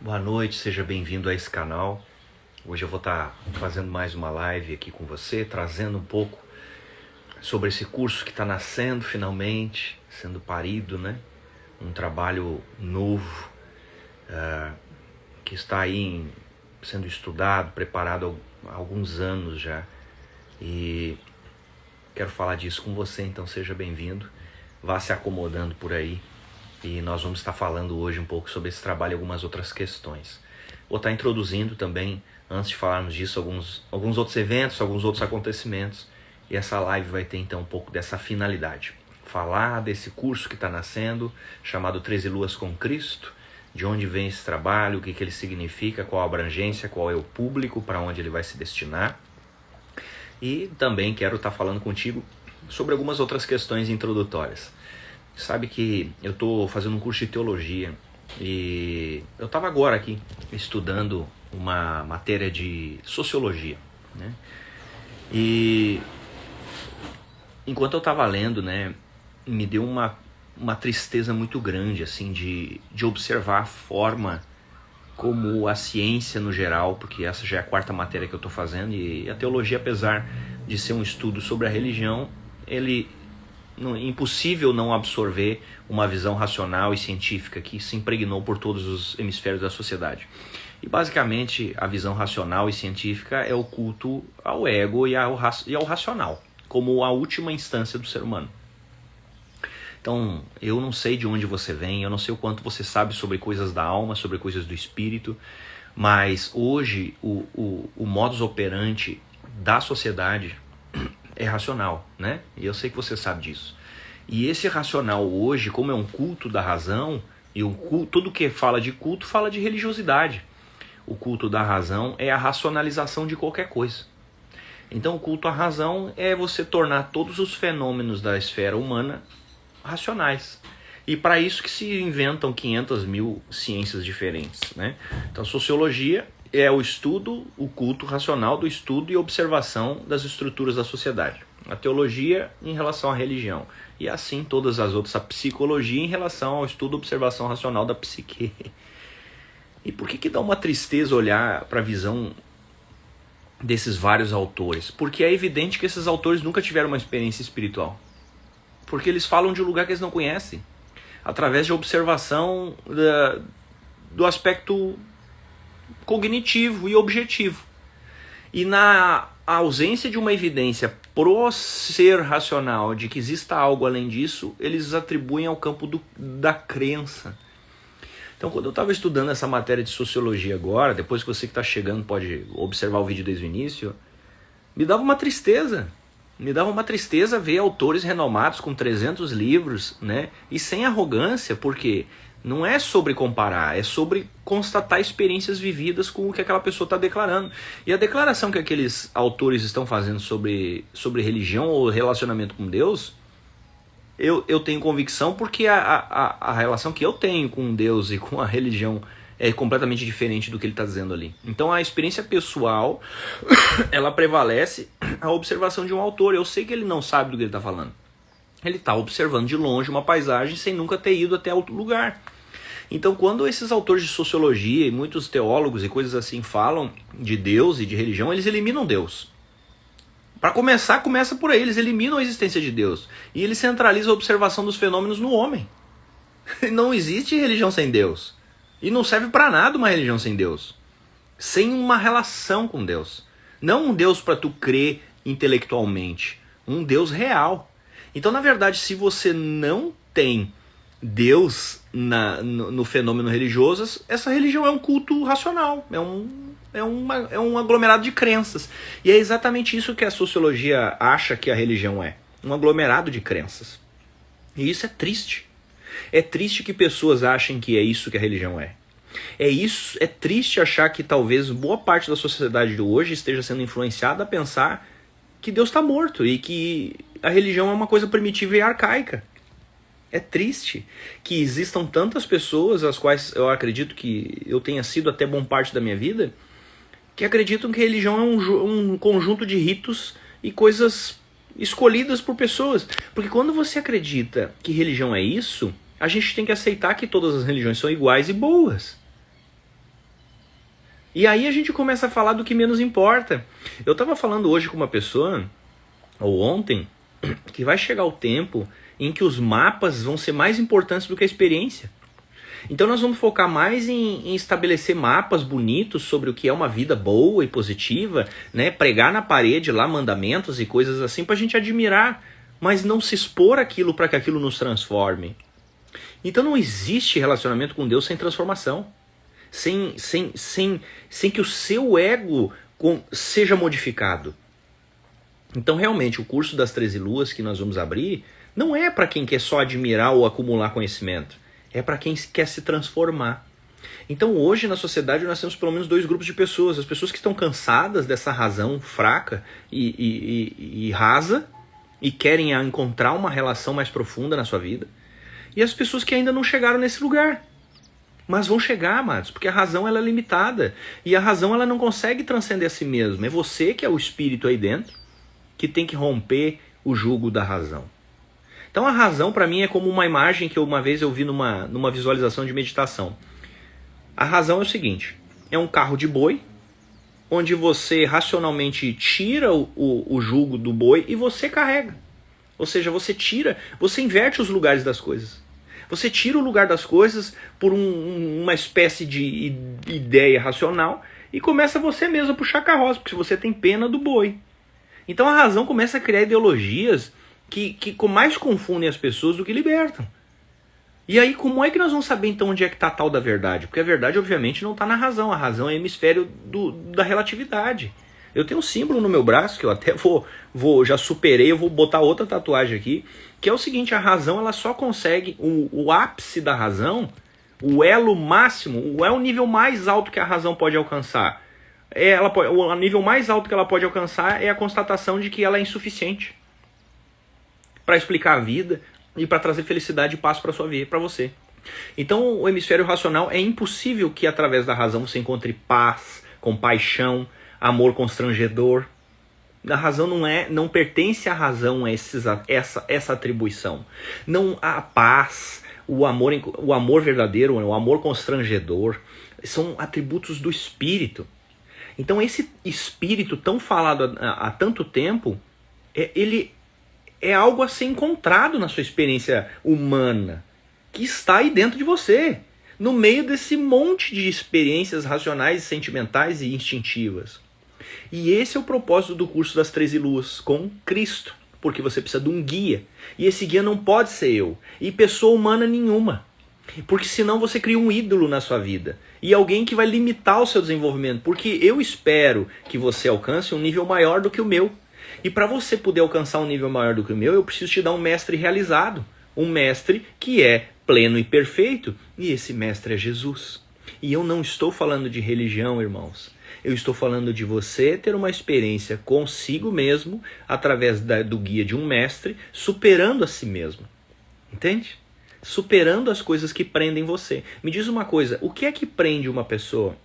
Boa noite, seja bem-vindo a esse canal. Hoje eu vou estar fazendo mais uma live aqui com você, trazendo um pouco sobre esse curso que está nascendo finalmente, sendo parido, né? Um trabalho novo, que está aí sendo estudado, preparado há alguns anos já. E quero falar disso com você, então seja bem-vindo. Vá se acomodando por aí. E nós vamos estar falando hoje um pouco sobre esse trabalho e algumas outras questões. Vou estar introduzindo também, antes de falarmos disso, alguns outros eventos, alguns outros acontecimentos. E essa live vai ter então um pouco dessa finalidade. Falar desse curso que está nascendo, chamado 13 Luas com Cristo, de onde vem esse trabalho, o que ele significa, qual a abrangência, qual é o público, para onde ele vai se destinar. E também quero estar falando contigo sobre algumas outras questões introdutórias. Sabe que eu estou fazendo um curso de teologia e eu estava agora aqui estudando uma matéria de sociologia, né? E enquanto eu estava lendo, né, me deu uma tristeza muito grande assim de observar a forma como a ciência no geral, porque essa já é a quarta matéria que eu estou fazendo, e a teologia, apesar de ser um estudo sobre a religião, impossível não absorver uma visão racional e científica que se impregnou por todos os hemisférios da sociedade. E basicamente a visão racional e científica é o culto ao ego e ao racional, como a última instância do ser humano. Então, eu não sei de onde você vem, eu não sei o quanto você sabe sobre coisas da alma, sobre coisas do espírito, mas hoje o modus operandi da sociedade é racional, né? E eu sei que você sabe disso. E esse racional hoje, como é um culto da razão, e tudo que fala de culto fala de religiosidade. O culto da razão é a racionalização de qualquer coisa. Então o culto à razão é você tornar todos os fenômenos da esfera humana racionais. E para isso que se inventam 500 mil ciências diferentes, né? Então sociologia é o estudo, o culto racional do estudo e observação das estruturas da sociedade. A teologia em relação à religião. E assim todas as outras, a psicologia em relação ao estudo e observação racional da psique. E por que dá uma tristeza olhar para a visão desses vários autores? Porque é evidente que esses autores nunca tiveram uma experiência espiritual. Porque eles falam de um lugar que eles não conhecem. Através de observação do aspecto cognitivo e objetivo. E na ausência de uma evidência pro ser racional de que exista algo além disso, eles atribuem ao campo da crença. Então, quando eu estava estudando essa matéria de sociologia agora, depois que você que está chegando pode observar o vídeo desde o início, me dava uma tristeza. Me dava uma tristeza ver autores renomados com 300 livros, né? E sem arrogância, porque não é sobre comparar, é sobre constatar experiências vividas com o que aquela pessoa está declarando. E a declaração que aqueles autores estão fazendo sobre religião ou relacionamento com Deus, eu tenho convicção porque a relação que eu tenho com Deus e com a religião é completamente diferente do que ele está dizendo ali. Então a experiência pessoal, ela prevalece a observação de um autor. Eu sei que ele não sabe do que ele está falando. Ele está observando de longe uma paisagem sem nunca ter ido até outro lugar. Então quando esses autores de sociologia e muitos teólogos e coisas assim falam de Deus e de religião, eles eliminam Deus. Para começar, começa por aí, eles eliminam a existência de Deus. E eles centralizam a observação dos fenômenos no homem. Não existe religião sem Deus. E não serve para nada uma religião sem Deus. Sem uma relação com Deus. Não um Deus para tu crer intelectualmente. Um Deus real. Então, na verdade, se você não tem Deus no fenômeno religioso, essa religião é um culto racional. É um aglomerado de crenças. E é exatamente isso que a sociologia acha que a religião é. Um aglomerado de crenças. E isso é triste. É triste que pessoas achem que é isso que a religião é. É triste achar que talvez boa parte da sociedade de hoje esteja sendo influenciada a pensar que Deus está morto e que a religião é uma coisa primitiva e arcaica. É triste que existam tantas pessoas, as quais eu acredito que eu tenha sido até boa parte da minha vida, que acreditam que a religião é um conjunto de ritos e coisas escolhidas por pessoas. Porque quando você acredita que religião é isso, a gente tem que aceitar que todas as religiões são iguais e boas. E aí a gente começa a falar do que menos importa. Eu estava falando hoje com uma pessoa, ou ontem, que vai chegar o tempo em que os mapas vão ser mais importantes do que a experiência. Então nós vamos focar mais em estabelecer mapas bonitos sobre o que é uma vida boa e positiva, né? Pregar na parede lá mandamentos e coisas assim para a gente admirar, mas não se expor aquilo para que aquilo nos transforme. Então não existe relacionamento com Deus sem transformação, sem que o seu ego seja modificado. Então realmente o curso das 13 luas que nós vamos abrir não é para quem quer só admirar ou acumular conhecimento. É para quem quer se transformar. Então hoje na sociedade nós temos pelo menos 2 grupos de pessoas. As pessoas que estão cansadas dessa razão fraca e rasa e querem encontrar uma relação mais profunda na sua vida. E as pessoas que ainda não chegaram nesse lugar. Mas vão chegar, amados, porque a razão ela é limitada. E a razão ela não consegue transcender a si mesma. É você que é o espírito aí dentro que tem que romper o jugo da razão. Então a razão para mim é como uma imagem que uma vez eu vi numa visualização de meditação. A razão é o seguinte, é um carro de boi, onde você racionalmente tira o jugo do boi e você carrega. Ou seja, você inverte os lugares das coisas. Você tira o lugar das coisas por uma espécie de ideia racional e começa você mesmo a puxar a carroça, porque você tem pena do boi. Então a razão começa a criar ideologias que mais confundem as pessoas do que libertam. E aí, como é que nós vamos saber então onde é que está a tal da verdade? Porque a verdade, obviamente, não está na razão. A razão é o hemisfério da relatividade. Eu tenho um símbolo no meu braço, que eu até já superei, eu vou botar outra tatuagem aqui, que é o seguinte, a razão ela só consegue, o ápice da razão, o elo máximo, o nível mais alto que a razão pode alcançar. O nível mais alto que ela pode alcançar é a constatação de que ela é insuficiente para explicar a vida e para trazer felicidade e paz para sua vida, para você. Então, o hemisfério racional é impossível que através da razão você encontre paz, compaixão, amor constrangedor. A razão não pertence à razão essa atribuição. Não a paz, o amor verdadeiro, o amor constrangedor, são atributos do espírito. Então, esse espírito tão falado há tanto tempo, ele é algo a ser encontrado na sua experiência humana, que está aí dentro de você, no meio desse monte de experiências racionais, sentimentais e instintivas. E esse é o propósito do curso das 13 luas, com Cristo, porque você precisa de um guia, e esse guia não pode ser eu, e pessoa humana nenhuma, porque senão você cria um ídolo na sua vida, e alguém que vai limitar o seu desenvolvimento, porque eu espero que você alcance um nível maior do que o meu. E para você poder alcançar um nível maior do que o meu, eu preciso te dar um mestre realizado. Um mestre que é pleno e perfeito. E esse mestre é Jesus. E eu não estou falando de religião, irmãos. Eu estou falando de você ter uma experiência consigo mesmo, através do guia de um mestre, superando a si mesmo. Entende? Superando as coisas que prendem você. Me diz uma coisa, o que é que prende uma pessoa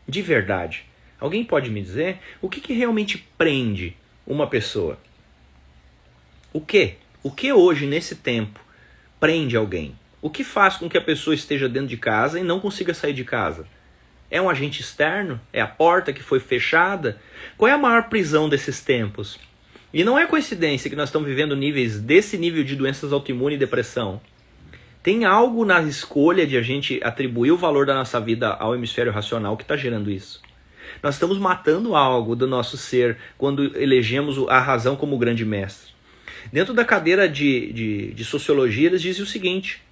de verdade? Alguém pode me dizer? O que realmente prende uma pessoa? O que? O que hoje, nesse tempo, prende alguém? O que faz com que a pessoa esteja dentro de casa e não consiga sair de casa? É um agente externo? É a porta que foi fechada? Qual é a maior prisão desses tempos? E não é coincidência que nós estamos vivendo desse nível de doenças autoimunes e depressão. Tem algo na escolha de a gente atribuir o valor da nossa vida ao hemisfério racional que está gerando isso. Nós estamos matando algo do nosso ser quando elegemos a razão como grande mestre. Dentro da cadeira de sociologia, eles dizem o seguinte,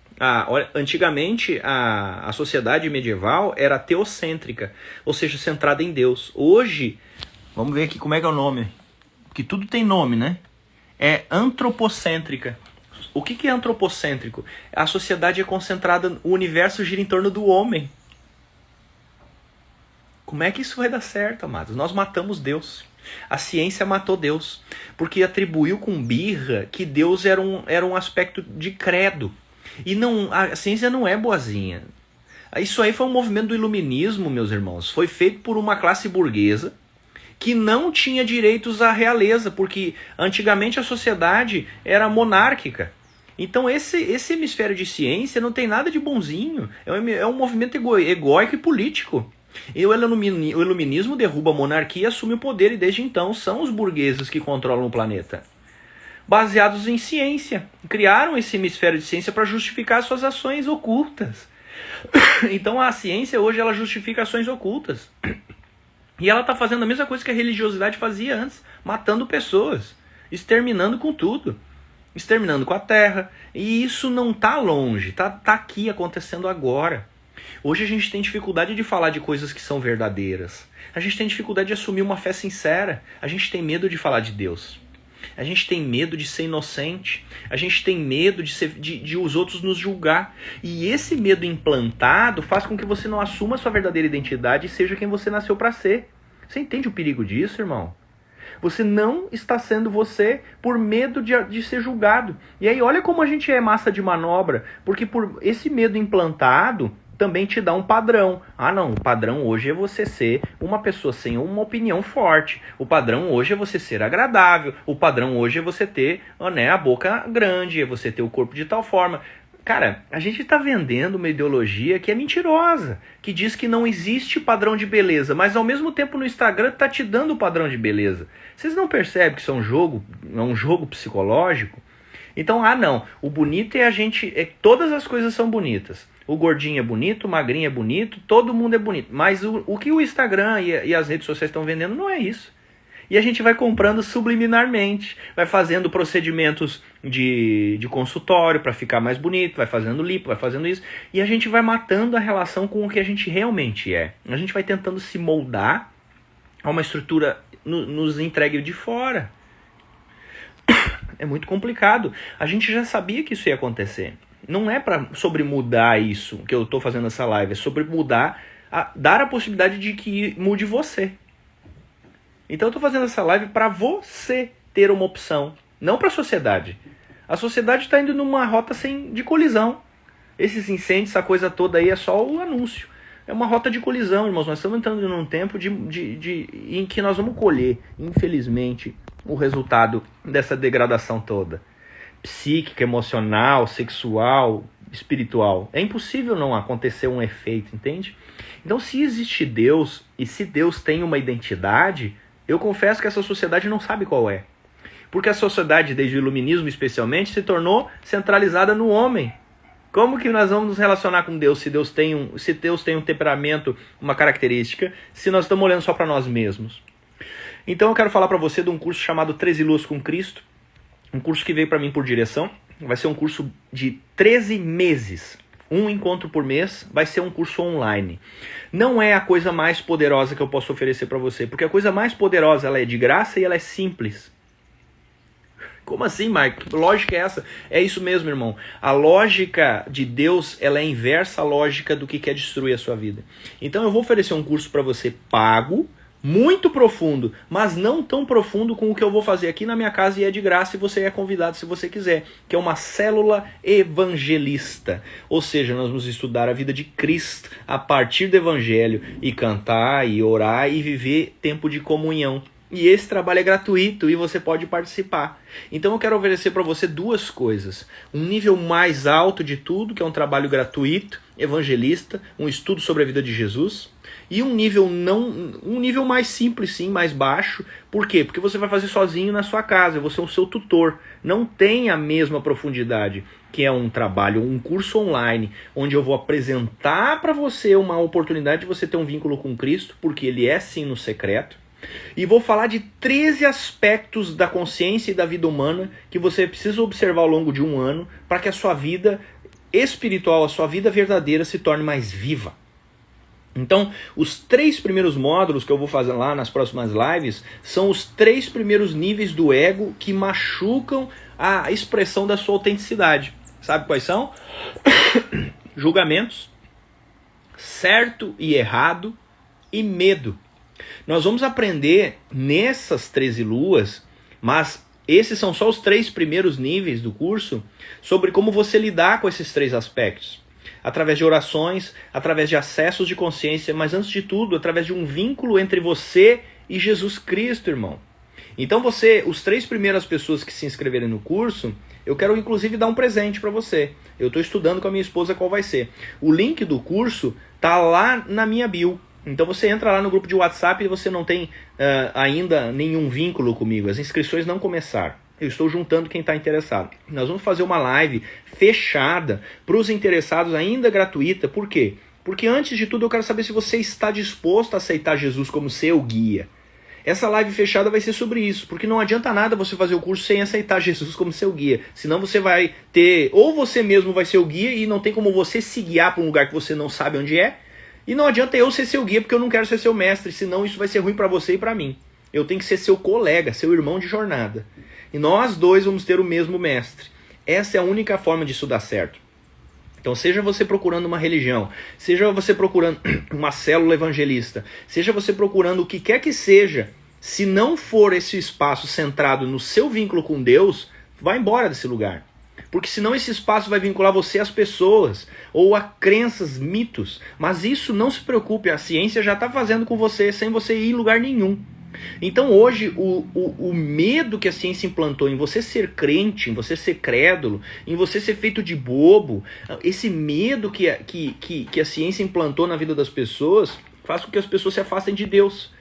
antigamente a sociedade medieval era teocêntrica, ou seja, centrada em Deus. Hoje, vamos ver aqui como é que é o nome, que tudo tem nome, né? É antropocêntrica. O que é antropocêntrico? A sociedade é concentrada, o universo gira em torno do homem. Como é que isso vai dar certo, amados? Nós matamos Deus. A ciência matou Deus, porque atribuiu com birra que Deus era um aspecto de credo. E não, a ciência não é boazinha. Isso aí foi um movimento do iluminismo, meus irmãos. Foi feito por uma classe burguesa que não tinha direitos à realeza, porque antigamente a sociedade era monárquica. Então esse hemisfério de ciência não tem nada de bonzinho. É um movimento egóico e político. E o iluminismo derruba a monarquia e assume o poder, e desde então são os burgueses que controlam o planeta. Baseados em ciência. Criaram esse hemisfério de ciência para justificar suas ações ocultas. Então a ciência hoje ela justifica ações ocultas. E ela está fazendo a mesma coisa que a religiosidade fazia antes, matando pessoas, exterminando com tudo, exterminando com a terra. E isso não está longe, tá aqui acontecendo agora. Hoje a gente tem dificuldade de falar de coisas que são verdadeiras. A gente tem dificuldade de assumir uma fé sincera. A gente tem medo de falar de Deus. A gente tem medo de ser inocente. A gente tem medo de os outros nos julgar. E esse medo implantado faz com que você não assuma a sua verdadeira identidade e seja quem você nasceu para ser. Você entende o perigo disso, irmão? Você não está sendo você por medo de ser julgado. E aí olha como a gente é massa de manobra. Porque por esse medo implantado também te dá um padrão. Ah não, o padrão hoje é você ser uma pessoa sem uma opinião forte. O padrão hoje é você ser agradável. O padrão hoje é você ter, né, a boca grande, é você ter o corpo de tal forma. Cara, a gente está vendendo uma ideologia que é mentirosa, que diz que não existe padrão de beleza, mas ao mesmo tempo no Instagram está te dando o padrão de beleza. Vocês não percebem que isso é um jogo psicológico? Então, não, o bonito é todas as coisas são bonitas. O gordinho é bonito, o magrinho é bonito, todo mundo é bonito. Mas o que o Instagram e as redes sociais estão vendendo não é isso. E a gente vai comprando subliminarmente, vai fazendo procedimentos de consultório para ficar mais bonito, vai fazendo lipo, vai fazendo isso. E a gente vai matando a relação com o que a gente realmente é. A gente vai tentando se moldar a uma estrutura nos entregue de fora. É muito complicado. A gente já sabia que isso ia acontecer. Não é sobre mudar isso que eu estou fazendo essa live. É sobre mudar, dar a possibilidade de que mude você. Então eu estou fazendo essa live para você ter uma opção. Não para a sociedade. A sociedade está indo numa rota de colisão. Esses incêndios, essa coisa toda aí é só o anúncio. É uma rota de colisão, irmãos. Nós estamos entrando num tempo em que nós vamos colher, infelizmente, o resultado dessa degradação toda. Psíquica, emocional, sexual, espiritual. É impossível não acontecer um efeito, entende? Então, se existe Deus, e se Deus tem uma identidade, eu confesso que essa sociedade não sabe qual é. Porque a sociedade, desde o iluminismo especialmente, se tornou centralizada no homem. Como que nós vamos nos relacionar com Deus se Deus tem um temperamento, uma característica, se nós estamos olhando só para nós mesmos? Então eu quero falar para você de um curso chamado 13 Luas com Cristo, um curso que veio para mim por direção. Vai ser um curso de 13 meses, um encontro por mês, vai ser um curso online. Não é a coisa mais poderosa que eu posso oferecer para você, porque a coisa mais poderosa ela é de graça e ela é simples. Como assim, Mike? Que lógica é essa? É isso mesmo, irmão. A lógica de Deus ela é inversa à lógica do que quer destruir a sua vida. Então eu vou oferecer um curso para você pago, muito profundo, mas não tão profundo com o que eu vou fazer aqui na minha casa, e é de graça e você é convidado se você quiser, que é uma célula evangelista. Ou seja, nós vamos estudar a vida de Cristo a partir do evangelho e cantar e orar e viver tempo de comunhão. E esse trabalho é gratuito e você pode participar. Então eu quero oferecer para você duas coisas. Um nível mais alto de tudo, que é um trabalho gratuito, evangelista, um estudo sobre a vida de Jesus. E um nível mais simples, sim, mais baixo. Por quê? Porque você vai fazer sozinho na sua casa, eu vou ser o seu tutor. Não tem a mesma profundidade, que é um trabalho, um curso online, onde eu vou apresentar para você uma oportunidade de você ter um vínculo com Cristo, porque ele é sim no secreto. E vou falar de 13 aspectos da consciência e da vida humana que você precisa observar ao longo de um ano para que a sua vida espiritual, a sua vida verdadeira se torne mais viva. Então, os 3 primeiros módulos que eu vou fazer lá nas próximas lives são os 3 primeiros níveis do ego que machucam a expressão da sua autenticidade. Sabe quais são? Julgamentos, certo e errado e medo. Nós vamos aprender nessas 13 luas, mas esses são só os 3 primeiros níveis do curso, sobre como você lidar com esses 3 aspectos. Através de orações, através de acessos de consciência, mas antes de tudo, através de um vínculo entre você e Jesus Cristo, irmão. Então os 3 primeiras pessoas que se inscreverem no curso, eu quero inclusive dar um presente para você. Eu estou estudando com a minha esposa qual vai ser. O link do curso tá lá na minha bio. Então você entra lá no grupo de WhatsApp e você não tem ainda nenhum vínculo comigo. As inscrições não começaram. Eu estou juntando quem está interessado. Nós vamos fazer uma live fechada para os interessados, ainda gratuita. Por quê? Porque antes de tudo eu quero saber se você está disposto a aceitar Jesus como seu guia. Essa live fechada vai ser sobre isso, porque não adianta nada você fazer o curso sem aceitar Jesus como seu guia. Senão você vai ter, ou você mesmo vai ser o guia e não tem como você se guiar para um lugar que você não sabe onde é. E não adianta eu ser seu guia porque eu não quero ser seu mestre, senão isso vai ser ruim para você e para mim. Eu tenho que ser seu colega, seu irmão de jornada. E nós dois vamos ter o mesmo mestre. Essa é a única forma disso dar certo. Então seja você procurando uma religião, seja você procurando uma célula evangelista, seja você procurando o que quer que seja, se não for esse espaço centrado no seu vínculo com Deus, vá embora desse lugar. Porque senão esse espaço vai vincular você às pessoas, ou a crenças, mitos. Mas isso não se preocupe, a ciência já está fazendo com você, sem você ir em lugar nenhum. Então hoje o medo que a ciência implantou em você ser crente, em você ser crédulo, em você ser feito de bobo, esse medo que a ciência implantou na vida das pessoas, faz com que as pessoas se afastem de Deus,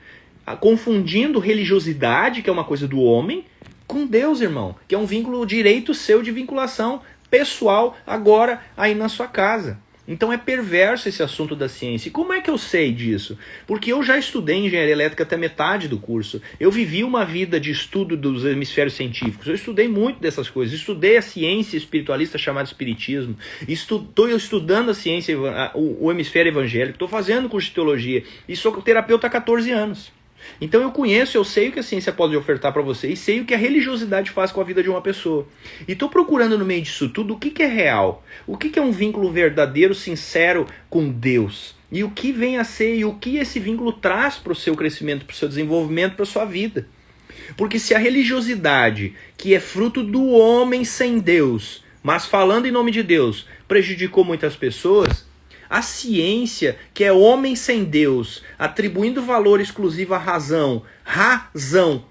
confundindo religiosidade, que é uma coisa do homem, com Deus, irmão, que é um vínculo direito seu de vinculação pessoal agora aí na sua casa. Então é perverso esse assunto da ciência. E como é que eu sei disso? Porque eu já estudei engenharia elétrica até metade do curso. Eu vivi uma vida de estudo dos hemisférios científicos. Eu estudei muito dessas coisas. Estudei a ciência espiritualista chamada espiritismo. Estou estudando a ciência, o hemisfério evangélico. Estou fazendo curso de teologia. E sou terapeuta há 14 anos. Então eu conheço, eu sei o que a ciência pode ofertar para você e sei o que a religiosidade faz com a vida de uma pessoa. E estou procurando no meio disso tudo o que é real, o que é um vínculo verdadeiro, sincero com Deus. E o que vem a ser e o que esse vínculo traz para o seu crescimento, para o seu desenvolvimento, para a sua vida. Porque se a religiosidade, que é fruto do homem sem Deus, mas falando em nome de Deus, prejudicou muitas pessoas, a ciência, que é homem sem Deus, atribuindo valor exclusivo à razão,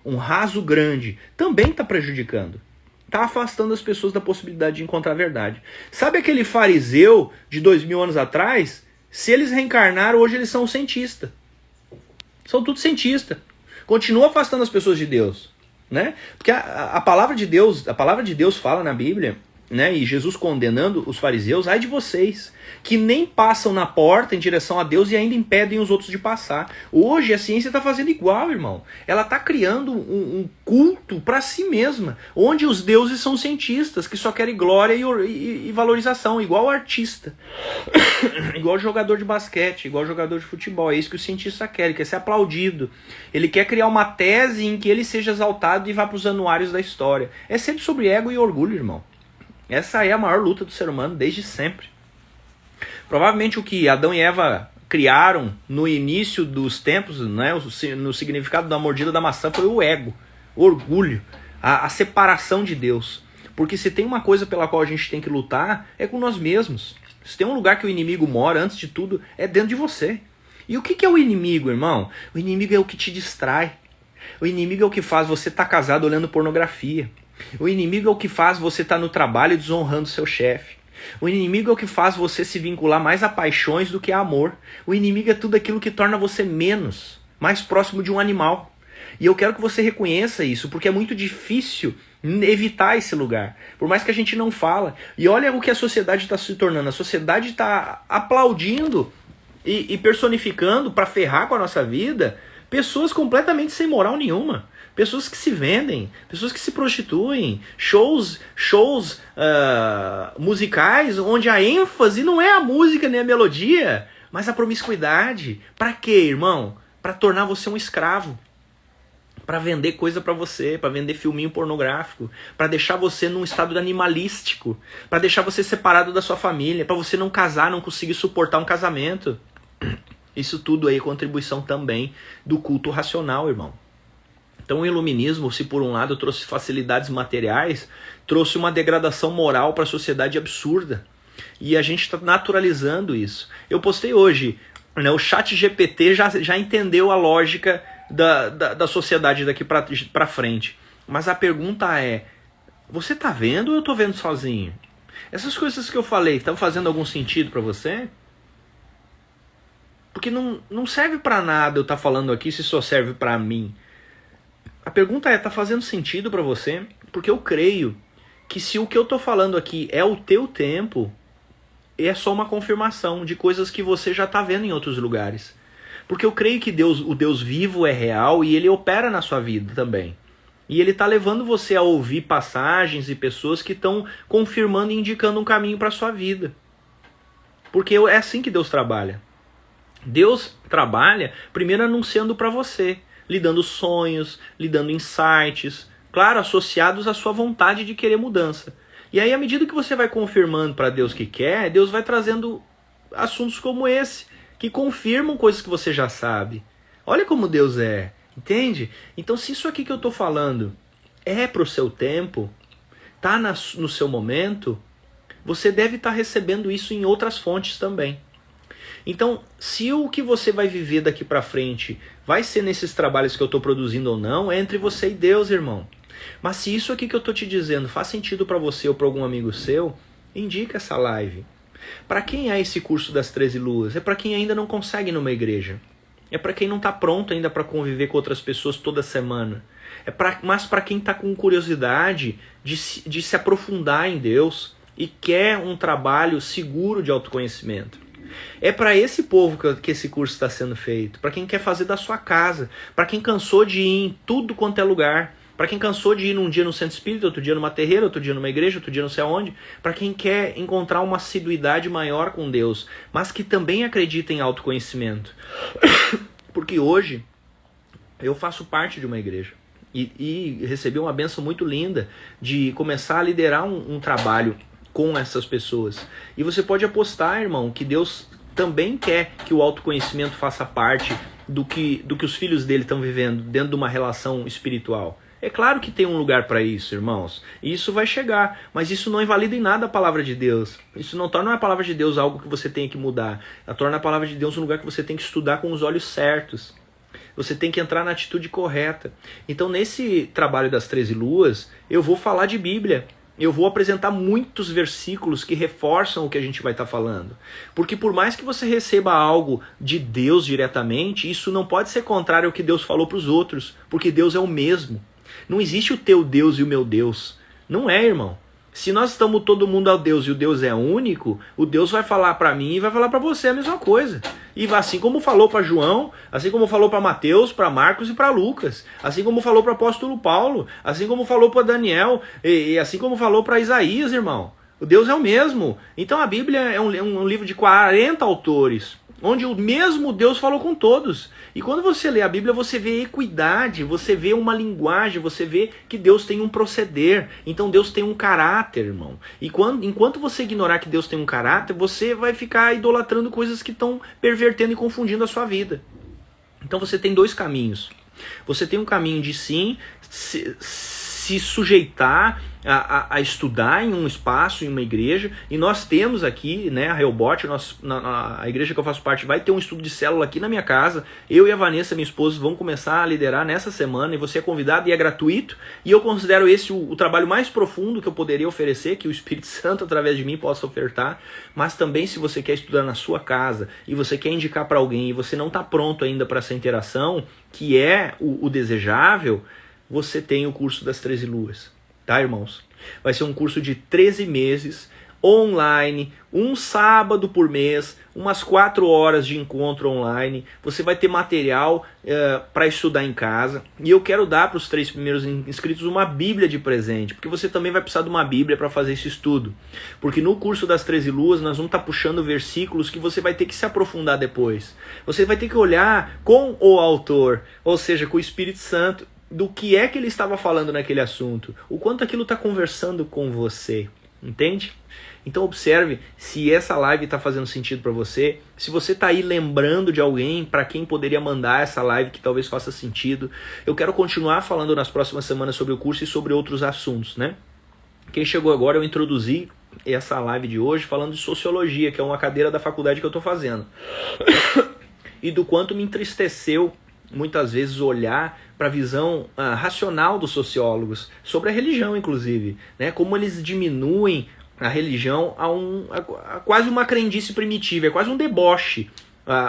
um raso grande, também está prejudicando. Está afastando as pessoas da possibilidade de encontrar a verdade. Sabe aquele fariseu de 2000 anos atrás? Se eles reencarnaram, hoje eles são cientistas. São tudo cientistas. Continua afastando as pessoas de Deus, né? Porque a palavra de Deus fala na Bíblia, né? E Jesus condenando os fariseus, ai de vocês, que nem passam na porta em direção a Deus e ainda impedem os outros de passar. Hoje a ciência está fazendo igual, irmão. Ela está criando um culto para si mesma, onde os deuses são cientistas, que só querem glória e valorização, igual artista, igual jogador de basquete, igual jogador de futebol. É isso que o cientista quer, ele quer ser aplaudido. Ele quer criar uma tese em que ele seja exaltado e vá para os anuários da história. É sempre sobre ego e orgulho, irmão. Essa é a maior luta do ser humano desde sempre. Provavelmente o que Adão e Eva criaram no início dos tempos, né, no significado da mordida da maçã, foi o ego, o orgulho, a separação de Deus. Porque se tem uma coisa pela qual a gente tem que lutar, é com nós mesmos. Se tem um lugar que o inimigo mora, antes de tudo, é dentro de você. E o que é o inimigo, irmão? O inimigo é o que te distrai. O inimigo é o que faz você estar casado olhando pornografia. O inimigo é o que faz você estar no trabalho desonrando seu chefe. O inimigo é o que faz você se vincular mais a paixões do que a amor. O inimigo é tudo aquilo que torna você menos, mais próximo de um animal. E eu quero que você reconheça isso, porque é muito difícil evitar esse lugar, por mais que a gente não fala. E olha o que a sociedade está se tornando. A sociedade está aplaudindo e personificando para ferrar com a nossa vida pessoas completamente sem moral nenhuma. Pessoas que se vendem, pessoas que se prostituem, shows musicais onde a ênfase não é a música nem a melodia, mas a promiscuidade. Para quê, irmão? Para tornar você um escravo. Para vender coisa para você, para vender filminho pornográfico, para deixar você num estado animalístico, para deixar você separado da sua família, para você não casar, não conseguir suportar um casamento. Isso tudo aí é contribuição também do culto racional, irmão. Então o iluminismo, se por um lado trouxe facilidades materiais, trouxe uma degradação moral para a sociedade absurda. E a gente está naturalizando isso. Eu postei hoje, né, o ChatGPT já entendeu a lógica da sociedade daqui para frente. Mas a pergunta é, você está vendo ou eu estou vendo sozinho? Essas coisas que eu falei estão fazendo algum sentido para você? Porque não serve para nada eu estar falando aqui se só serve para mim. A pergunta é, tá fazendo sentido para você? Porque eu creio que se o que eu tô falando aqui é o teu tempo, é só uma confirmação de coisas que você já tá vendo em outros lugares. Porque eu creio que Deus, o Deus vivo é real e ele opera na sua vida também. E ele tá levando você a ouvir passagens e pessoas que estão confirmando e indicando um caminho para sua vida. Porque é assim que Deus trabalha. Deus trabalha primeiro anunciando para você, lhe dando sonhos, lhe dando insights, claro, associados à sua vontade de querer mudança. E aí, à medida que você vai confirmando para Deus que quer, Deus vai trazendo assuntos como esse, que confirmam coisas que você já sabe. Olha como Deus é, entende? Então, se isso aqui que eu estou falando é para o seu tempo, está no seu momento, você deve estar recebendo isso em outras fontes também. Então, se o que você vai viver daqui para frente vai ser nesses trabalhos que eu estou produzindo ou não, é entre você e Deus, irmão. Mas se isso aqui que eu estou te dizendo faz sentido para você ou para algum amigo seu, indica essa live. Para quem é esse curso das 13 luas? É para quem ainda não consegue ir numa igreja. É para quem não está pronto ainda para conviver com outras pessoas toda semana. Mas para quem está com curiosidade de se aprofundar em Deus e quer um trabalho seguro de autoconhecimento. É para esse povo que esse curso está sendo feito. Para quem quer fazer da sua casa. Para quem cansou de ir em tudo quanto é lugar. Para quem cansou de ir num dia no centro espírita, outro dia numa terreira, outro dia numa igreja, outro dia não sei aonde. Para quem quer encontrar uma assiduidade maior com Deus, mas que também acredita em autoconhecimento. Porque hoje eu faço parte de uma igreja e recebi uma bênção muito linda de começar a liderar um trabalho com essas pessoas. E você pode apostar, irmão, que Deus também quer que o autoconhecimento faça parte do que os filhos dele estão vivendo dentro de uma relação espiritual. É claro que tem um lugar para isso, irmãos. E isso vai chegar. Mas isso não invalida em nada a palavra de Deus. Isso não torna a palavra de Deus algo que você tem que mudar. Ela torna a palavra de Deus um lugar que você tem que estudar com os olhos certos. Você tem que entrar na atitude correta. Então, nesse trabalho das 13 luas, eu vou falar de Bíblia. Eu vou apresentar muitos versículos que reforçam o que a gente vai estar falando. Porque por mais que você receba algo de Deus diretamente, isso não pode ser contrário ao que Deus falou para os outros. Porque Deus é o mesmo. Não existe o teu Deus e o meu Deus. Não é, irmão. Se nós estamos todo mundo ao Deus e o Deus é único, o Deus vai falar para mim e vai falar para você a mesma coisa. E assim como falou para João, assim como falou para Mateus, para Marcos e para Lucas, assim como falou para o apóstolo Paulo, assim como falou para Daniel e assim como falou para Isaías, irmão. O Deus é o mesmo. Então a Bíblia é um livro de 40 autores, onde o mesmo Deus falou com todos. E quando você lê a Bíblia, você vê equidade, você vê uma linguagem, você vê que Deus tem um proceder. Então Deus tem um caráter, irmão. E enquanto você ignorar que Deus tem um caráter, você vai ficar idolatrando coisas que estão pervertendo e confundindo a sua vida. Então você tem dois caminhos. Você tem um caminho de sim se sujeitar a estudar em um espaço, em uma igreja, e nós temos aqui, né, a Rehoboth, a igreja que eu faço parte, vai ter um estudo de célula aqui na minha casa. Eu e a Vanessa, minha esposa, vão começar a liderar nessa semana, e você é convidado e é gratuito, e eu considero esse o trabalho mais profundo que eu poderia oferecer, que o Espírito Santo através de mim possa ofertar. Mas também, se você quer estudar na sua casa, e você quer indicar para alguém, e você não está pronto ainda para essa interação, que é o desejável, você tem o curso das 13 luas, tá, irmãos? Vai ser um curso de 13 meses, online, um sábado por mês, umas 4 horas de encontro online. Você vai ter material para estudar em casa. E eu quero dar para os 3 primeiros inscritos uma Bíblia de presente, porque você também vai precisar de uma Bíblia para fazer esse estudo. Porque no curso das 13 luas nós vamos estar puxando versículos que você vai ter que se aprofundar depois. Você vai ter que olhar com o autor, ou seja, com o Espírito Santo, do que é que ele estava falando naquele assunto, o quanto aquilo está conversando com você, entende? Então observe se essa live está fazendo sentido para você, se você está aí lembrando de alguém para quem poderia mandar essa live que talvez faça sentido. Eu quero continuar falando nas próximas semanas sobre o curso e sobre outros assuntos, né? Quem chegou agora, eu introduzi essa live de hoje falando de sociologia, que é uma cadeira da faculdade que eu estou fazendo, e do quanto me entristeceu muitas vezes olhar para a visão racional dos sociólogos, sobre a religião inclusive, né? Como eles diminuem a religião a quase uma crendice primitiva, é quase um deboche,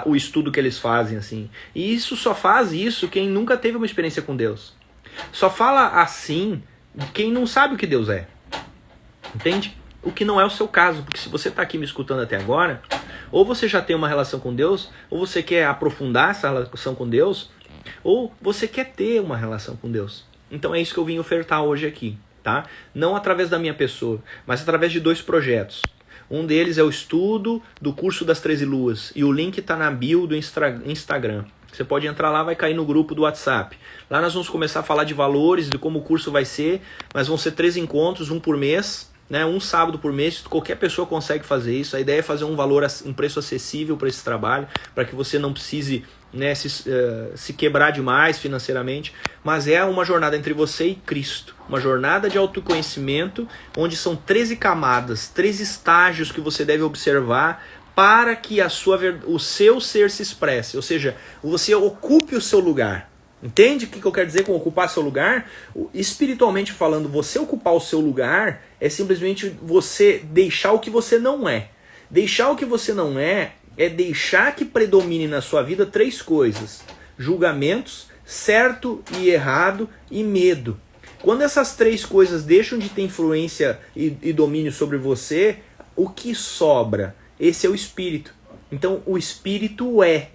o estudo que eles fazem, assim. E isso só faz isso quem nunca teve uma experiência com Deus. Só fala assim quem não sabe o que Deus é. Entende? O que não é o seu caso, porque se você está aqui me escutando até agora, ou você já tem uma relação com Deus, ou você quer aprofundar essa relação com Deus, ou você quer ter uma relação com Deus. Então é isso que eu vim ofertar hoje aqui, tá? Não através da minha pessoa, mas através de 2 projetos. Um deles é o estudo do curso das 13 luas. E o link está na bio do Instagram. Você pode entrar lá, vai cair no grupo do WhatsApp. Lá nós vamos começar a falar de valores, de como o curso vai ser. Mas vão ser 3 encontros, um por mês, né? Um sábado por mês. Qualquer pessoa consegue fazer isso. A ideia é fazer um preço acessível para esse trabalho, para que você não precise, né, se quebrar demais financeiramente. Mas é uma jornada entre você e Cristo. Uma jornada de autoconhecimento, onde são 13 camadas, 13 estágios que você deve observar para que o seu ser se expresse. Ou seja, você ocupe o seu lugar. Entende o que eu quero dizer com ocupar seu lugar? Espiritualmente falando, você ocupar o seu lugar é simplesmente você deixar o que você não é. Deixar o que você não é deixar que predomine na sua vida 3 coisas: julgamentos, certo e errado e medo. Quando essas 3 coisas deixam de ter influência e domínio sobre você, o que sobra? Esse é o espírito. Então o espírito é.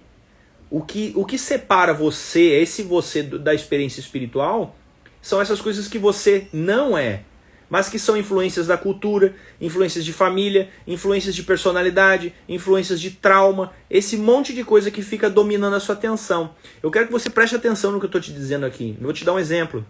O que separa você, esse você da experiência espiritual, são essas coisas que você não é, mas que são influências da cultura, influências de família, influências de personalidade, influências de trauma, esse monte de coisa que fica dominando a sua atenção. Eu quero que você preste atenção no que eu estou te dizendo aqui. Eu vou te dar um exemplo.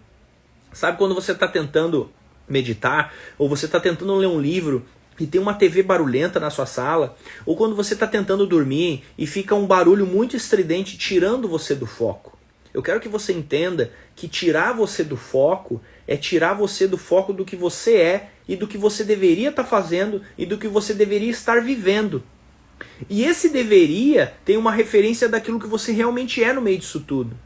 Sabe quando você está tentando meditar, ou você está tentando ler um livro e tem uma TV barulhenta na sua sala, ou quando você está tentando dormir e fica um barulho muito estridente tirando você do foco? Eu quero que você entenda que tirar você do foco é tirar você do foco do que você é e do que você deveria estar fazendo e do que você deveria estar vivendo. E esse deveria tem uma referência daquilo que você realmente é no meio disso tudo.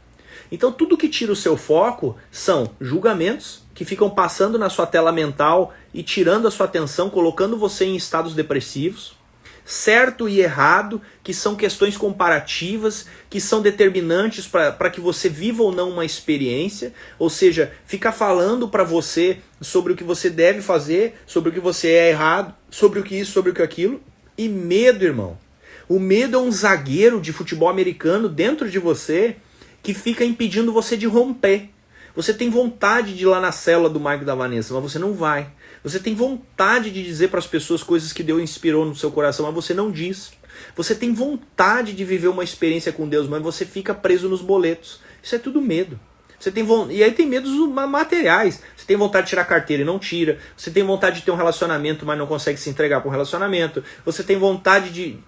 Então tudo que tira o seu foco são julgamentos que ficam passando na sua tela mental e tirando a sua atenção, colocando você em estados depressivos. Certo e errado, que são questões comparativas, que são determinantes para que você viva ou não uma experiência. Ou seja, fica falando para você sobre o que você deve fazer, sobre o que você é errado, sobre o que isso, sobre o que aquilo. E medo, irmão. O medo é um zagueiro de futebol americano dentro de você que fica impedindo você de romper. Você tem vontade de ir lá na célula do Mike e da Vanessa, mas você não vai. Você tem vontade de dizer para as pessoas coisas que Deus inspirou no seu coração, mas você não diz. Você tem vontade de viver uma experiência com Deus, mas você fica preso nos boletos. Isso é tudo medo. E aí tem medos materiais. Você tem vontade de tirar carteira e não tira. Você tem vontade de ter um relacionamento, mas não consegue se entregar para um relacionamento. Você tem vontade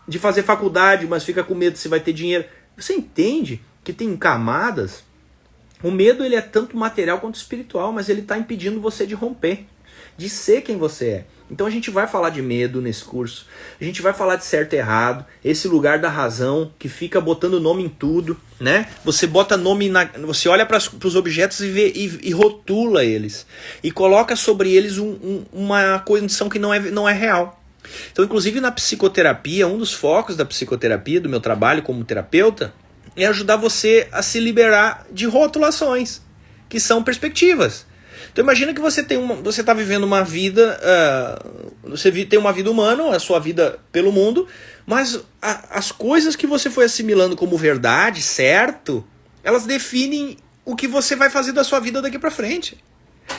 de fazer faculdade, mas fica com medo se vai ter dinheiro. Você entende que tem camadas? O medo ele é tanto material quanto espiritual, mas ele está impedindo você de romper, de ser quem você é. Então a gente vai falar de medo nesse curso, a gente vai falar de certo e errado, esse lugar da razão que fica botando nome em tudo, né? Você bota nome, você olha para os objetos e rotula eles, e coloca sobre eles uma condição que não é real. Então, inclusive na psicoterapia, um dos focos da psicoterapia, do meu trabalho como terapeuta, é ajudar você a se liberar de rotulações, que são perspectivas. Então imagina que você está vivendo uma vida, você tem uma vida humana, a sua vida pelo mundo, mas as coisas que você foi assimilando como verdade, certo, elas definem o que você vai fazer da sua vida daqui para frente.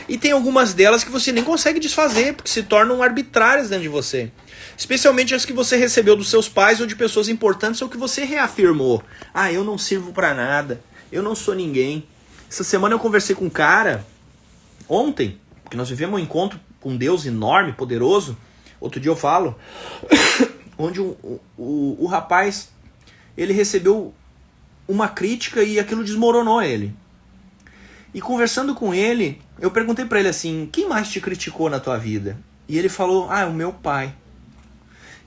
E tem algumas delas que você nem consegue desfazer, porque se tornam arbitrárias dentro de você. Especialmente as que você recebeu dos seus pais ou de pessoas importantes, ou que você reafirmou. Ah, eu não sirvo pra nada, eu não sou ninguém. Essa semana eu conversei com um cara, ontem, porque nós vivemos um encontro com Deus enorme, poderoso. Outro dia eu falo, onde o rapaz, ele recebeu uma crítica e aquilo desmoronou ele. E conversando com ele, eu perguntei pra ele assim, quem mais te criticou na tua vida? E ele falou, o meu pai.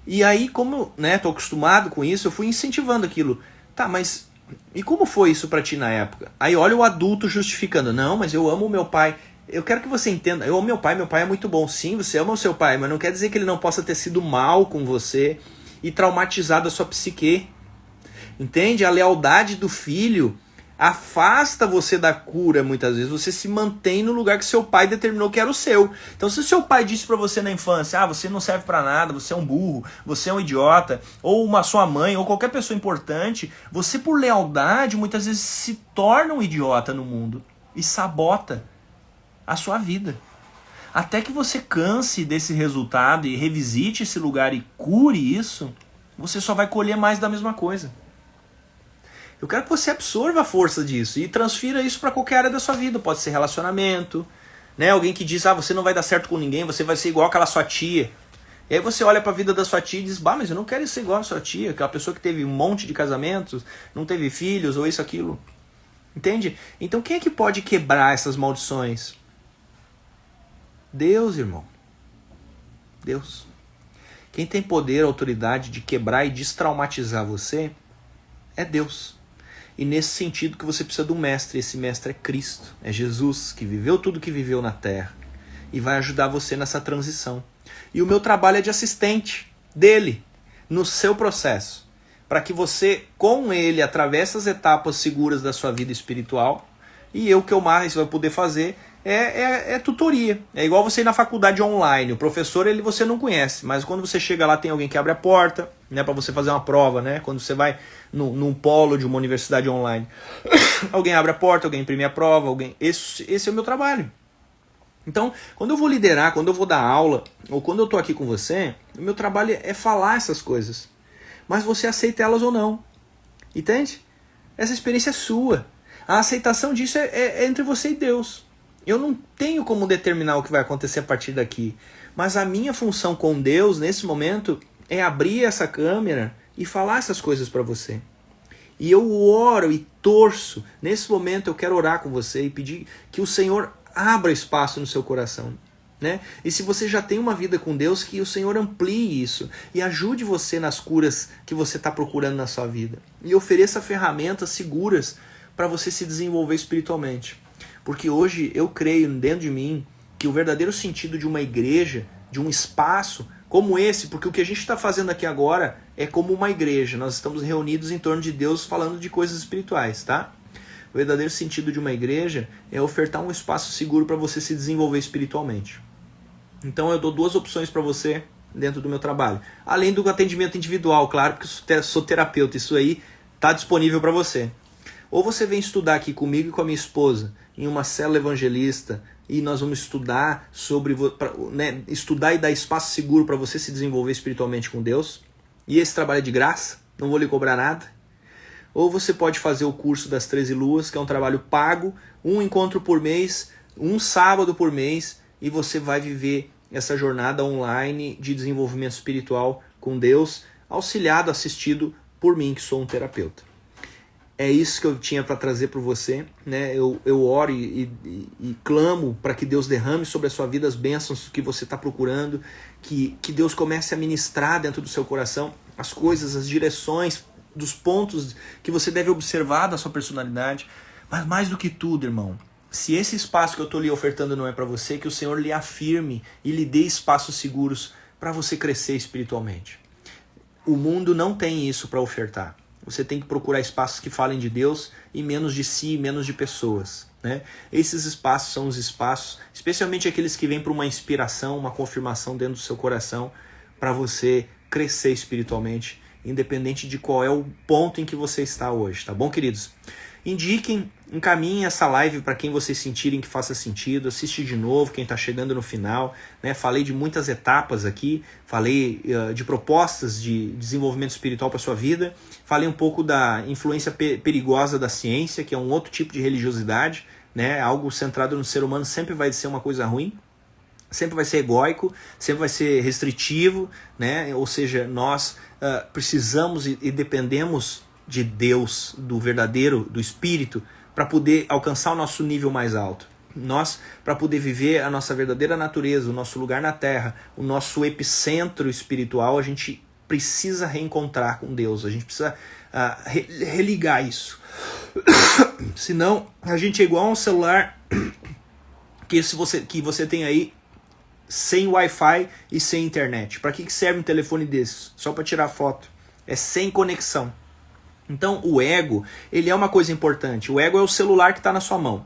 E aí, como eu tô acostumado com isso, eu fui incentivando aquilo. Tá, mas e como foi isso pra ti na época? Aí olha o adulto justificando, não, mas eu amo o meu pai. Eu quero que você entenda, eu amo meu pai é muito bom. Sim, você ama o seu pai, mas não quer dizer que ele não possa ter sido mal com você e traumatizado a sua psique. Entende? A lealdade do filho afasta você da cura muitas vezes. Você se mantém no lugar que seu pai determinou que era o seu. Então se o seu pai disse pra você na infância, você não serve pra nada, você é um burro, você é um idiota, ou sua mãe, ou qualquer pessoa importante, você por lealdade muitas vezes se torna um idiota no mundo e sabota a sua vida. Até que você canse desse resultado e revisite esse lugar e cure isso, você só vai colher mais da mesma coisa. Eu quero que você absorva a força disso e transfira isso para qualquer área da sua vida. Pode ser relacionamento, né? Alguém que diz, você não vai dar certo com ninguém, você vai ser igual aquela sua tia. E aí você olha para a vida da sua tia e diz, mas eu não quero ser igual a sua tia, aquela pessoa que teve um monte de casamentos, não teve filhos, ou isso, aquilo. Entende? Então quem é que pode quebrar essas maldições? Deus, irmão. Deus. Quem tem poder, autoridade de quebrar e destraumatizar você é Deus. E nesse sentido que você precisa de um mestre. Esse mestre é Cristo, é Jesus, que viveu tudo que viveu na terra e vai ajudar você nessa transição. E o meu trabalho é de assistente dele no seu processo, para que você, com ele, atravesse as etapas seguras da sua vida espiritual. E o que eu mais vai poder fazer é tutoria. É igual você ir na faculdade online. O professor, você não conhece, mas quando você chega lá tem alguém que abre a porta, né, para você fazer uma prova, né? Quando você vai num polo de uma universidade online, alguém abre a porta, alguém imprime a prova, esse é o meu trabalho. Então, quando eu vou liderar, quando eu vou dar aula, ou quando eu estou aqui com você, o meu trabalho é falar essas coisas. Mas você aceita elas ou não. Entende? Essa experiência é sua. A aceitação disso é entre você e Deus. Eu não tenho como determinar o que vai acontecer a partir daqui. Mas a minha função com Deus, nesse momento, é abrir essa câmera e falar essas coisas para você. E eu oro e torço. Nesse momento eu quero orar com você e pedir que o Senhor abra espaço no seu coração. Né? E se você já tem uma vida com Deus, que o Senhor amplie isso e ajude você nas curas que você está procurando na sua vida. E ofereça ferramentas seguras para você se desenvolver espiritualmente. Porque hoje eu creio dentro de mim que o verdadeiro sentido de uma igreja, de um espaço como esse, porque o que a gente está fazendo aqui agora é como uma igreja. Nós estamos reunidos em torno de Deus falando de coisas espirituais, tá? O verdadeiro sentido de uma igreja é ofertar um espaço seguro para você se desenvolver espiritualmente. Então eu dou duas opções para você dentro do meu trabalho. Além do atendimento individual, claro, porque eu sou terapeuta, isso aí está disponível para você. Ou você vem estudar aqui comigo e com a minha esposa, em uma célula evangelista, e nós vamos estudar estudar e dar espaço seguro para você se desenvolver espiritualmente com Deus. E esse trabalho é de graça, não vou lhe cobrar nada. Ou você pode fazer o curso das 13 Luas, que é um trabalho pago, um encontro por mês, um sábado por mês, e você vai viver essa jornada online de desenvolvimento espiritual com Deus, auxiliado, assistido por mim, que sou um terapeuta. É isso que eu tinha para trazer para você, né? Eu oro e clamo para que Deus derrame sobre a sua vida as bênçãos que você está procurando, que Deus comece a ministrar dentro do seu coração as coisas, as direções, dos pontos que você deve observar da sua personalidade. Mas mais do que tudo, irmão, se esse espaço que eu estou lhe ofertando não é para você, que o Senhor lhe afirme e lhe dê espaços seguros para você crescer espiritualmente. O mundo não tem isso para ofertar. Você tem que procurar espaços que falem de Deus e menos de si, menos de pessoas, né? Esses espaços são os espaços, especialmente aqueles que vêm para uma inspiração, uma confirmação dentro do seu coração, para você crescer espiritualmente, independente de qual é o ponto em que você está hoje, tá bom, queridos? Indiquem, encaminhem essa live para quem vocês sentirem que faça sentido, assiste de novo, quem está chegando no final, né? Falei de muitas etapas aqui, falei de propostas de desenvolvimento espiritual para sua vida, falei um pouco da influência perigosa da ciência, que é um outro tipo de religiosidade, né? Algo centrado no ser humano sempre vai ser uma coisa ruim, sempre vai ser egóico, sempre vai ser restritivo, né? Ou seja, nós precisamos e dependemos de Deus, do verdadeiro, do Espírito, para poder alcançar o nosso nível mais alto. Nós, para poder viver a nossa verdadeira natureza, o nosso lugar na Terra, o nosso epicentro espiritual, a gente precisa reencontrar com Deus, a gente precisa religar isso. Senão, a gente é igual a um celular que você tem aí sem Wi-Fi e sem internet. Para que serve um telefone desses? Só para tirar foto. É sem conexão. Então o ego, ele é uma coisa importante. O ego é o celular que está na sua mão.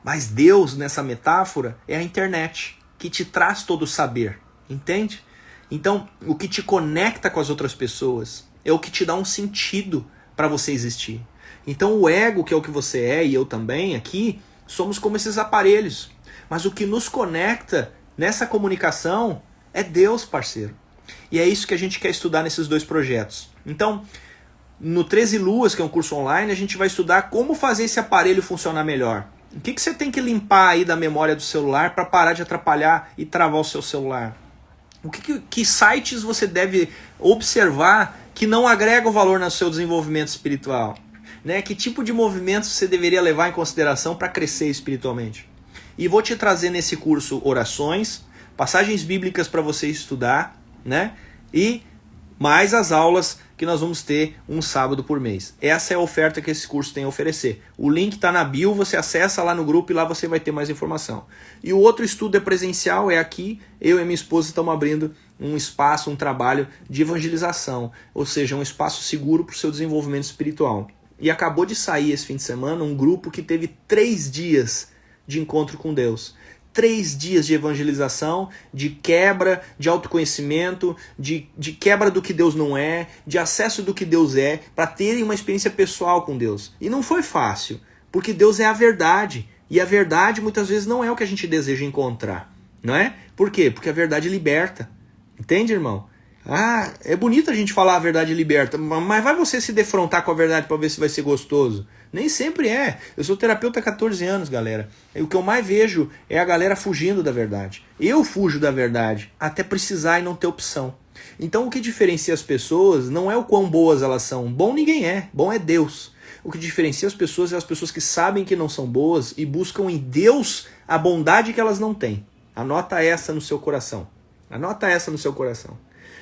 Mas Deus, nessa metáfora, é a internet, que te traz todo o saber, entende? Então, o que te conecta com as outras pessoas é o que te dá um sentido para você existir. Então, o ego, que é o que você é, e eu também aqui, somos como esses aparelhos. Mas o que nos conecta nessa comunicação é Deus, parceiro. E é isso que a gente quer estudar nesses dois projetos. Então, no 13 Luas, que é um curso online, a gente vai estudar como fazer esse aparelho funcionar melhor. O que você tem que limpar aí da memória do celular para parar de atrapalhar e travar o seu celular? Que sites você deve observar que não agregam valor no seu desenvolvimento espiritual? Né? Que tipo de movimentos você deveria levar em consideração para crescer espiritualmente? E vou te trazer nesse curso orações, passagens bíblicas para você estudar, né? E mais as aulas que nós vamos ter um sábado por mês. Essa é a oferta que esse curso tem a oferecer. O link está na bio, você acessa lá no grupo e lá você vai ter mais informação. E o outro estudo é presencial, é aqui, eu e minha esposa estamos abrindo um espaço, um trabalho de evangelização, ou seja, um espaço seguro para o seu desenvolvimento espiritual. E acabou de sair esse fim de semana um grupo que teve 3 dias de encontro com Deus. 3 dias de evangelização, de quebra, de autoconhecimento, de quebra do que Deus não é, de acesso do que Deus é, para terem uma experiência pessoal com Deus. E não foi fácil, porque Deus é a verdade. E a verdade muitas vezes não é o que a gente deseja encontrar, não é? Por quê? Porque a verdade liberta. Entende, irmão? Ah, é bonito a gente falar a verdade liberta, mas vai você se defrontar com a verdade para ver se vai ser gostoso? Nem sempre é. Eu sou terapeuta há 14 anos, galera. E o que eu mais vejo é a galera fugindo da verdade. Eu fujo da verdade até precisar e não ter opção. Então o que diferencia as pessoas não é o quão boas elas são. Bom ninguém é. Bom é Deus. O que diferencia as pessoas é as pessoas que sabem que não são boas e buscam em Deus a bondade que elas não têm. Anota essa no seu coração. Anota essa no seu coração.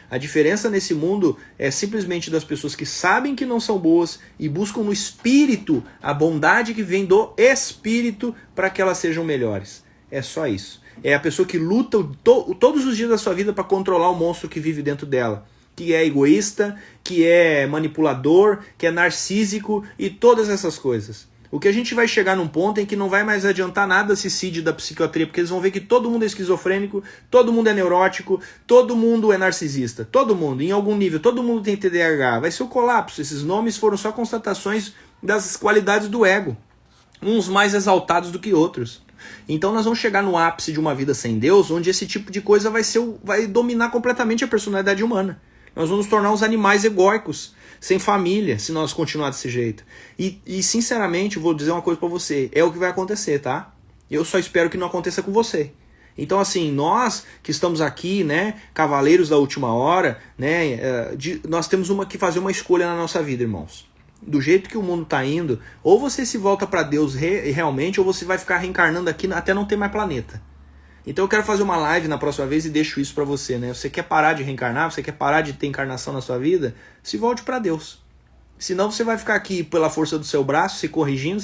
A diferença nesse mundo é simplesmente das pessoas que sabem que não são boas e buscam no Espírito a bondade que vem do Espírito para que elas sejam melhores. É só isso. É a pessoa que luta todos os dias da sua vida para controlar o monstro que vive dentro dela. Que é egoísta, que é manipulador, que é narcísico e todas essas coisas. O que a gente vai chegar num ponto em que não vai mais adiantar nada esse CID da psiquiatria, porque eles vão ver que todo mundo é esquizofrênico, todo mundo é neurótico, todo mundo é narcisista, todo mundo, em algum nível, todo mundo tem TDAH. Vai ser o colapso. Esses nomes foram só constatações das qualidades do ego, uns mais exaltados do que outros. Então nós vamos chegar no ápice de uma vida sem Deus, onde esse tipo de coisa vai dominar completamente a personalidade humana. Nós vamos nos tornar uns animais egóicos, sem família, se nós continuar desse jeito. E sinceramente, vou dizer uma coisa pra você, é o que vai acontecer, tá? Eu só espero que não aconteça com você. Então, assim, nós que estamos aqui, né, cavaleiros da última hora, né, nós temos que fazer uma escolha na nossa vida, irmãos. Do jeito que o mundo tá indo, ou você se volta pra Deus realmente, ou você vai ficar reencarnando aqui até não ter mais planeta. Então eu quero fazer uma live na próxima vez e deixo isso pra você, né? Você quer parar de reencarnar? Você quer parar de ter encarnação na sua vida? Se volte pra Deus. Senão você vai ficar aqui pela força do seu braço, se corrigindo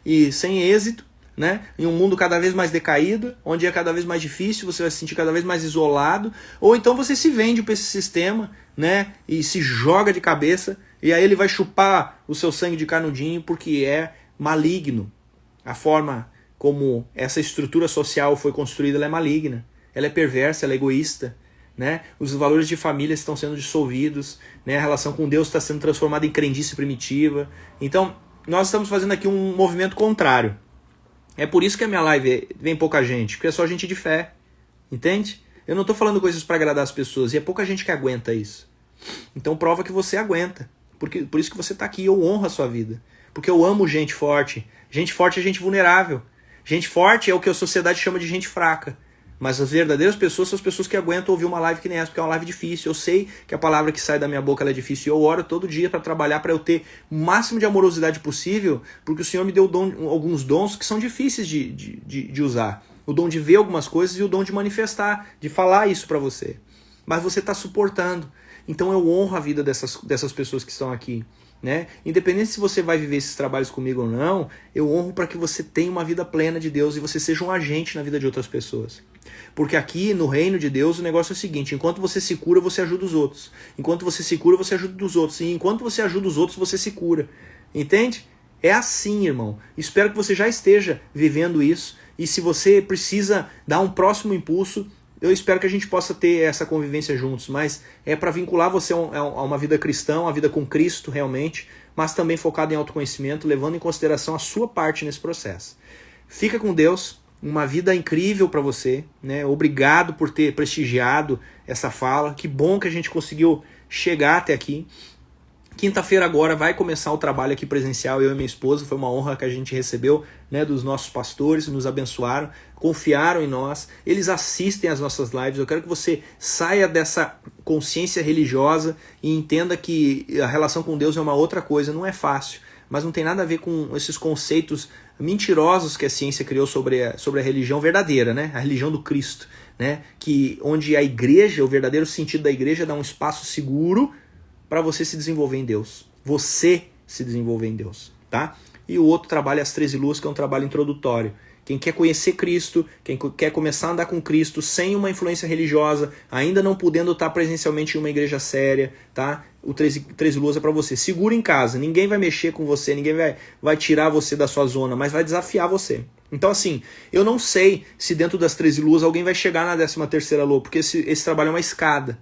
e sem êxito, né? Em um mundo cada vez mais decaído, onde é cada vez mais difícil, você vai se sentir cada vez mais isolado, ou então você se vende pra esse sistema, né? E se joga de cabeça, e aí ele vai chupar o seu sangue de canudinho porque é maligno. A forma como essa estrutura social foi construída, ela é maligna, ela é perversa, ela é egoísta, né? Os valores de família estão sendo dissolvidos, né? A relação com Deus está sendo transformada em crendice primitiva. Então, nós estamos fazendo aqui um movimento contrário. É por isso que a minha live vem pouca gente, porque é só gente de fé, entende? Eu não estou falando coisas para agradar as pessoas, e é pouca gente que aguenta isso. Então prova que você aguenta, por isso que você está aqui, eu honro a sua vida, porque eu amo gente forte. Gente forte é gente vulnerável. Gente forte é o que a sociedade chama de gente fraca. Mas as verdadeiras pessoas são as pessoas que aguentam ouvir uma live que nem essa, porque é uma live difícil. Eu sei que a palavra que sai da minha boca ela é difícil. E eu oro todo dia para trabalhar, para eu ter o máximo de amorosidade possível, porque o Senhor me deu alguns dons que são difíceis de usar. O dom de ver algumas coisas e o dom de manifestar, de falar isso para você. Mas você está suportando. Então eu honro a vida dessas pessoas que estão aqui, né? Independente se você vai viver esses trabalhos comigo ou não, eu honro para que você tenha uma vida plena de Deus e você seja um agente na vida de outras pessoas. Porque aqui no reino de Deus o negócio é o seguinte: enquanto você se cura, você ajuda os outros. Enquanto você se cura, você ajuda os outros. E enquanto você ajuda os outros, você se cura. Entende? É assim, irmão. Espero que você já esteja vivendo isso. E se você precisa dar um próximo impulso, eu espero que a gente possa ter essa convivência juntos. Mas é para vincular você a uma vida cristã, uma vida com Cristo realmente, mas também focado em autoconhecimento, levando em consideração a sua parte nesse processo. Fica com Deus. Uma vida incrível para você, né? Obrigado por ter prestigiado essa fala. Que bom que a gente conseguiu chegar até aqui. Quinta-feira agora vai começar o trabalho aqui presencial, eu e minha esposa. Foi uma honra que a gente recebeu, né, dos nossos pastores, nos abençoaram, confiaram em nós. Eles assistem às nossas lives. Eu quero que você saia dessa consciência religiosa e entenda que a relação com Deus é uma outra coisa. Não é fácil, mas não tem nada a ver com esses conceitos mentirosos que a ciência criou sobre a religião verdadeira, né? A religião do Cristo, né? Onde a igreja, o verdadeiro sentido da igreja, dá um espaço seguro para você se desenvolver em Deus. Você se desenvolver em Deus, tá? E o outro trabalho é as 13 luas, que é um trabalho introdutório. Quem quer conhecer Cristo, quem quer começar a andar com Cristo sem uma influência religiosa, ainda não podendo estar presencialmente em uma igreja séria, tá? O 13 luas é para você. Segura em casa, ninguém vai mexer com você, ninguém vai tirar você da sua zona, mas vai desafiar você. Então assim, eu não sei se dentro das 13 luas alguém vai chegar na 13ª lua, porque esse trabalho é uma escada.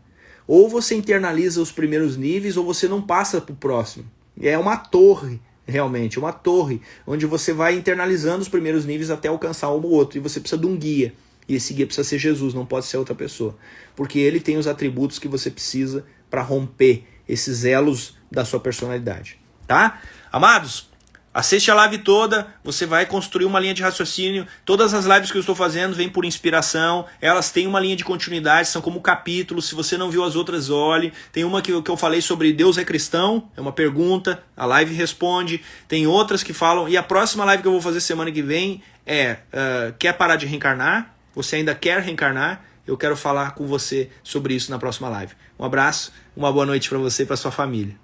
Ou você internaliza os primeiros níveis, ou você não passa para o próximo. É uma torre, realmente, uma torre, onde você vai internalizando os primeiros níveis até alcançar um ou outro, e você precisa de um guia. E esse guia precisa ser Jesus, não pode ser outra pessoa. Porque ele tem os atributos que você precisa para romper esses elos da sua personalidade. Tá? Amados, assiste a live toda, você vai construir uma linha de raciocínio. Todas as lives que eu estou fazendo vêm por inspiração, elas têm uma linha de continuidade, são como capítulos. Se você não viu as outras, olhe. Tem uma que eu falei sobre Deus é cristão, é uma pergunta, a live responde. Tem outras que falam, e a próxima live que eu vou fazer semana que vem é quer parar de reencarnar? Você ainda quer reencarnar? Eu quero falar com você sobre isso na próxima live. Um abraço, uma boa noite para você e para sua família.